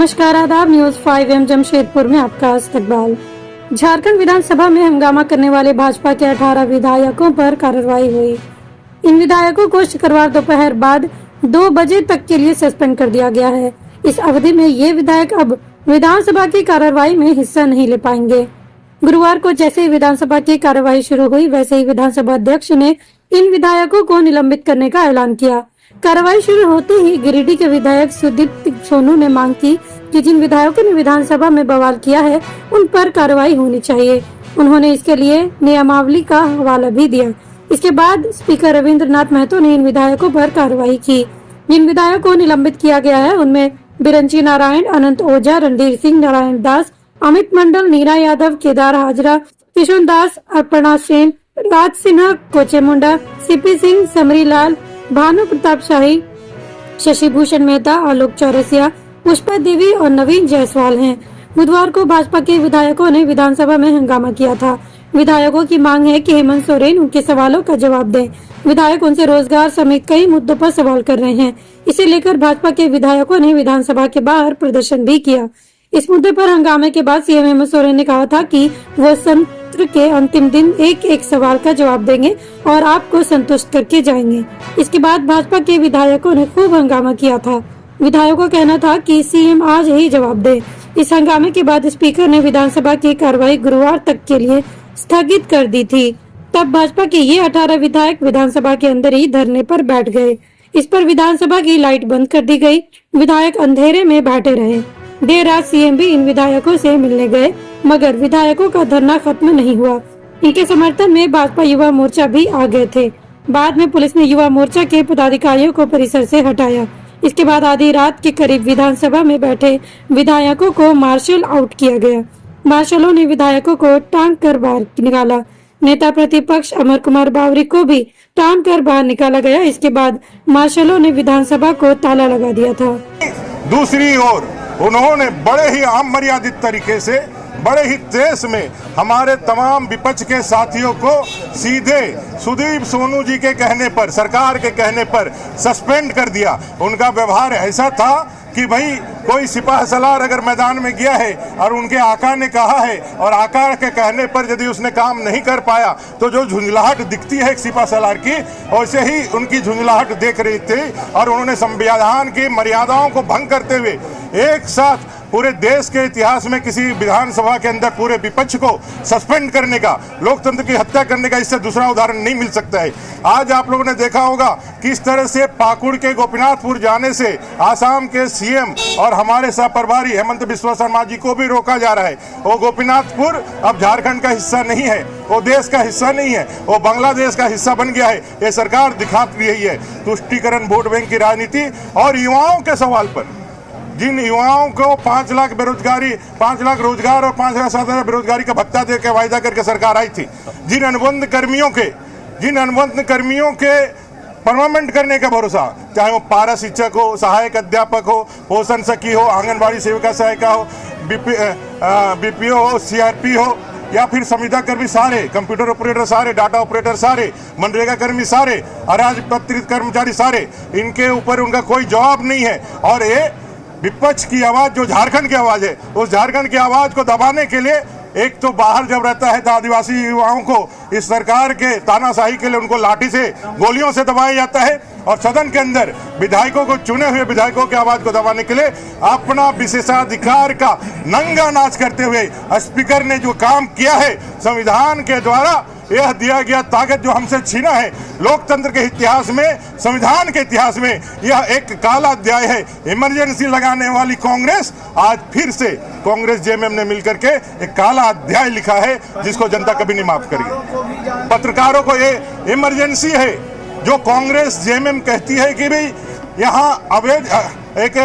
नमस्कार, आदाब। न्यूज 5 जमशेदपुर में आपका इस्तकबाल। झारखंड विधानसभा में हंगामा करने वाले भाजपा के 18 विधायकों पर कार्रवाई हुई। इन विधायकों को शुक्रवार दोपहर बाद 2 बजे तक के लिए सस्पेंड कर दिया गया है। इस अवधि में ये विधायक अब विधानसभा की कार्रवाई में हिस्सा नहीं ले पाएंगे। गुरुवार को जैसे ही विधानसभा की कार्रवाई शुरू हुई, वैसे ही विधानसभा अध्यक्ष ने इन विधायकों को निलंबित करने का ऐलान किया। कार्रवाई शुरू होते ही गिरिडीह के विधायक सुदीप सोनू ने मांग की कि जिन विधायकों ने विधानसभा में बवाल किया है, उन पर कार्रवाई होनी चाहिए। उन्होंने इसके लिए नियमावली का हवाला भी दिया। इसके बाद स्पीकर रविंद्रनाथ महतो ने इन विधायकों पर कार्रवाई की। जिन विधायकों को निलंबित किया गया है, उनमें बिरंची नारायण, अनंत ओझा, रणधीर सिंह, नारायण दास, अमित मंडल, नीरा यादव, केदार हाजरा, किशोर दास, अर्पणा सेन, राज सिन्हा, कोचे मुंडा, सीपी सिंह, समरी लाल, भानु प्रताप शाही, शशि भूषण मेहता, आलोक चौरसिया, पुष्पा देवी और नवीन जायसवाल हैं। बुधवार को भाजपा के विधायकों ने विधानसभा में हंगामा किया था। विधायकों की मांग है कि हेमंत सोरेन उनके सवालों का जवाब दें। विधायक उनसे रोजगार समेत कई मुद्दों पर सवाल कर रहे हैं। इसे लेकर भाजपा के विधायकों ने विधानसभा के बाहर प्रदर्शन भी किया। इस मुद्दे पर हंगामे के बाद सीएम हेमंत सोरेन ने कहा था कि वो सत्र के अंतिम दिन एक एक सवाल का जवाब देंगे और आपको संतुष्ट करके जाएंगे। इसके बाद भाजपा के विधायकों ने खूब हंगामा किया था। विधायकों का कहना था कि सीएम आज ही जवाब दे। इस हंगामे के बाद स्पीकर ने विधानसभा की कार्रवाई गुरुवार तक के लिए स्थगित कर दी थी। तब भाजपा के ये 18 विधायक विधानसभा के अंदर ही धरने पर बैठ गए। इस पर विधानसभा की लाइट बंद कर दी गई। विधायक अंधेरे में बैठे रहे। देर रात सीएम भी इन विधायकों से मिलने गए, मगर विधायकों का धरना खत्म नहीं हुआ। इनके समर्थन में भाजपा युवा मोर्चा भी आ गए थे। बाद में पुलिस ने युवा मोर्चा के पदाधिकारियों को परिसर से हटाया। इसके बाद आधी रात के करीब विधानसभा में बैठे विधायकों को मार्शल आउट किया गया। मार्शलों ने विधायकों को टांग कर बाहर निकाला। नेता प्रतिपक्ष अमर कुमार बावरी को भी टांग कर बाहर निकाला गया। इसके बाद मार्शलों ने विधानसभा को ताला लगा दिया था। दूसरी ओर उन्होंने बड़े ही अमर्यादित तरीके से, बड़े ही तेज में हमारे तमाम विपक्ष के साथियों को सीधे सुदीप सोनू जी के कहने पर, सरकार के कहने पर सस्पेंड कर दिया। उनका व्यवहार ऐसा था कि भाई कोई सिपाह सलार अगर मैदान में गया है और उनके आका ने कहा है और आका के कहने पर यदि उसने काम नहीं कर पाया तो जो झुंझलाहट दिखती है एक सिपाह सलार की, वैसे ही उनकी झुंझलाहट देख रही थी। और उन्होंने संविधान की मर्यादाओं को भंग करते हुए एक साथ पूरे देश के इतिहास में किसी विधानसभा के अंदर पूरे विपक्ष को सस्पेंड करने का, लोकतंत्र की हत्या करने का इससे दूसरा उदाहरण नहीं मिल सकता है। आज आप लोगों ने देखा होगा किस तरह से पाकुड़ के गोपीनाथपुर जाने से आसाम के सीएम और हमारे सह प्रभारी हेमंत बिस्वा शर्मा जी को भी रोका जा रहा है। वो गोपीनाथपुर अब झारखंड का हिस्सा नहीं है, वो देश का हिस्सा नहीं है, वो बांग्लादेश का हिस्सा बन गया है। ये सरकार दिखाती रही है तुष्टीकरण, वोट बैंक की राजनीति। और युवाओं के सवाल पर, जिन युवाओं को 5 लाख बेरोजगारी, 5 लाख रोजगार और 5,000 बेरोजगारी का भत्ता दे के वायदा करके सरकार आई थी, जिन अनुबंध कर्मियों के परमानेंट करने का भरोसा, चाहे वो पारा शिक्षक हो, सहायक अध्यापक हो, पोषण सखी हो, आंगनबाड़ी सेविका सहायिका हो, बीपीओ हो, सीआरपी हो, या फिर संविदा कर्मी सारे, कंप्यूटर ऑपरेटर सारे, डाटा ऑपरेटर सारे, मनरेगा कर्मी सारे, अराजपत्रित कर्मचारी सारे, इनके ऊपर उनका कोई जवाब नहीं है। और ये विपक्ष की आवाज जो झारखंड की आवाज है, उस झारखंड की आवाज को दबाने के लिए एक तो बाहर जब रहता है तो आदिवासी युवाओं को इस सरकार के तानाशाही के लिए उनको लाठी से, गोलियों से दबाया जाता है, और सदन के अंदर विधायकों को, चुने हुए विधायकों की आवाज को दबाने के लिए अपना विशेषाधिकार का नंगा नाच करते हुए स्पीकर ने जो काम किया है, संविधान के द्वारा यह दिया गया ताकत जो हमसे छीना है, लोकतंत्र के इतिहास में, संविधान के इतिहास में यह एक काला अध्याय है। इमरजेंसी लगाने वाली कांग्रेस, आज फिर से कांग्रेस जेएमएम ने मिलकर के एक काला अध्याय लिखा है जिसको जनता कभी नहीं माफ करेगी। पत्रकारों को ये इमरजेंसी है जो कांग्रेस जेएमएम कहती है कि भाई यहाँ अवैध एक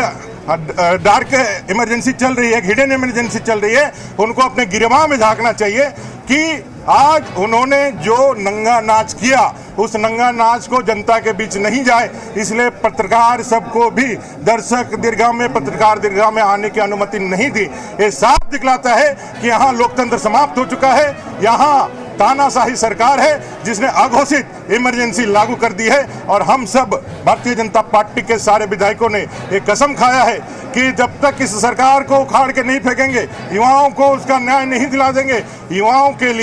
डार्क इमरजेंसी चल रही है, हिडन इमरजेंसी चल रही है, उनको अपने गिरवा में झांकना चाहिए कि आज उन्होंने जो नंगा नाच किया, उस नंगा नाच को जनता के बीच नहीं जाए, इसलिए पत्रकार सबको भी दर्शक दीर्घा में, पत्रकार दीर्घा में आने की अनुमति नहीं दी। ये साफ दिखलाता है कि यहाँ लोकतंत्र समाप्त हो चुका है। यहाँ तानाशाही सरकार है जिसने अघोषित इमरजेंसी लागू कर दी है। और हम सब भारतीय जनता पार्टी के सारे विधायकों ने एक कसम खाया है कि जब तक इस सरकार को उखाड़ के नहीं फेंकेंगे, युवाओं को उसका न्याय नहीं दिला देंगे, युवाओं के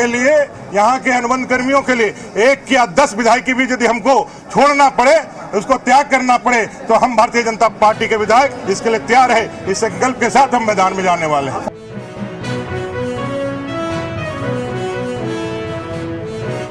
लिए यहाँ के अनुबंध कर्मियों के लिए 1 या 10 विधायक भी यदि हमको छोड़ना पड़े, उसको त्याग करना पड़े, तो हम भारतीय जनता पार्टी के विधायक इसके लिए तैयार है। इस संकल्प के साथ हम मैदान में जाने वाले हैं।